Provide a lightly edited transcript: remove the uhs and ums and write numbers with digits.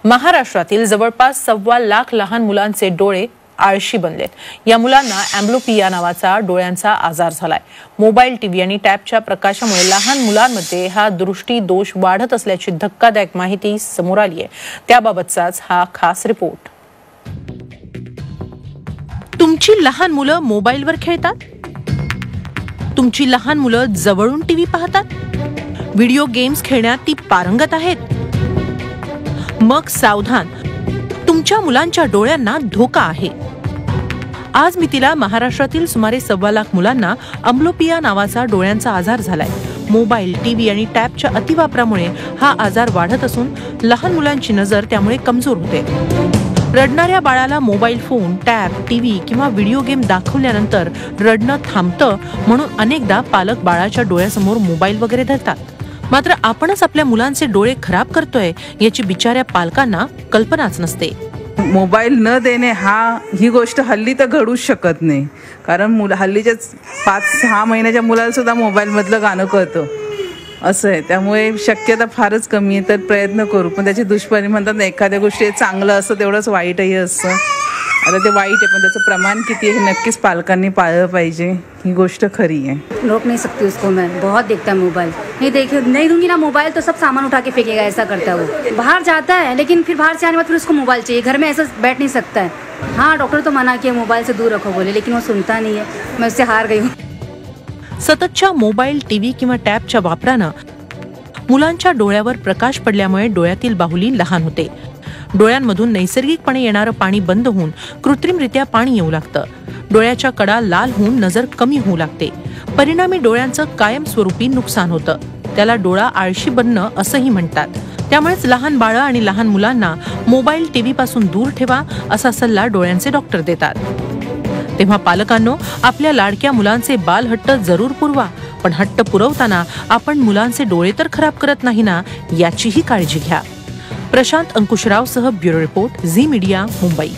महाराष्ट्रातील जवळपास 1.25 लाख लहान मुलांचे डोळे आळशी बनलेत। या मुलांना अँब्लोपिया नावाचा डोळ्यांचा आजार झालाय। मोबाईल, टीव्ही आणि टॅबच्या प्रकाशामुळे लहान मुलांमध्ये हा दृष्टी दोष वाढत असल्याची धक्कादायक माहिती समोर आली आहे। त्याबाबतचाच हा खास रिपोर्ट। तुमची लहान मुलं मोबाईलवर खेळतात? तुमची लहान मुलं जवळून टीव्ही पाहतात? व्हिडिओ गेम्स खेळण्यात ती पारंगत आहेत? मग सावधान, तुमच्या मुलांच्या डोळ्यांना धोका आहे। आज मी तिला महाराष्ट्रातील सुमारे 1.25 लाख मुलांना अँब्लोपिया नावाचा डोळ्यांचा आजार झालाय। मोबाईल, टीव्ही आणि टॅबच्या अतिवापरामुळे हा आजार वाढत असून लहान मुलांची नजर त्यामुळे कमजोर होते। रडणाऱ्या बाळाला मोबाईल फोन, टॅब, टीव्ही किंवा व्हिडिओ गेम दाखवल्यानंतर रडणं थांबतं म्हणून अनेकदा पालक बाळाच्या डोळ्यासमोर मोबाईल वगैरे धरतात। मात्र आपणच आपल्या मुलांचे डोळे खराब करतोय याची बिचाऱ्या पालकांना कल्पनाच नसते। मोबाईल न देणे ही गोष्ट हल्ली तर घडूच शकत नाही, कारण हल्लीच्या 5-6 महिन्याच्या मुलाला सुद्धा मोबाईल मधलं गाणं कळतं असं आहे। त्यामुळे शक्यता फारच कमी आहे। तर प्रयत्न करू, पण त्याचे दुष्परिणाम म्हणतात ना, एखाद्या गोष्टी चांगलं असतं तेवढंच वाईटही असतं। आता ते वाईट आहे, पण त्याचं प्रमाण किती आहे हे नक्कीच पालकांनी पाळलं पाहिजे। ही गोष्ट खरी है। रोक नहीं सकती उसको मैं, बहुत देखता है मोबाइल। नहीं दूंगी ना मोबाइल तो सब सामान उठा के फेंकेगा, ऐसा करता है वो। बाहर जाता है लेकिन फिर बाहर से आने के बाद फिर उसको मोबाइल चाहिए, घर में ऐसा बैठ नहीं सकता है। हाँ, डॉक्टर तो मना किया मोबाइल से दूर रखो बोले, लेकिन वो सुनता नहीं है। मैं उससे हार गई हूँ। सततच्या मोबाईल, टीव्ही किंवा टॅबच्या वापरानं मुलांच्या डोळ्यावर प्रकाश पडल्यामुळे डोळ्यातील बाहुली लहान होते। डोळ्यांमधून नैसर्गिकपणे येणारं पाणी बंद होऊन कृत्रिमरित्या पाणी येऊ लागतं। डोळ्याच्या कडा लाल होऊन नजर कमी होऊ लागते। परिणामी डोळ्यांचं कायमस्वरूपी नुकसान होतं। त्याला डोळा आळशी बनणं असंही म्हणतात। त्यामुळेच लहान बाळं आणि लहान मुलांना मोबाईल, टीव्ही पासून दूर ठेवा असा सल्ला डोळ्यांचे डॉक्टर देतात। तेव्हा पालकांनो, आपल्या लाडक्या मुलांचे बालहट्ट जरूर पुरवा, पण हट्ट पुरवताना आपण मुलांचे डोळे तर खराब करत नाही ना, याचीही काळजी घ्या। प्रशांत अंकुशराव सह bureau report, Zee media, Mumbai.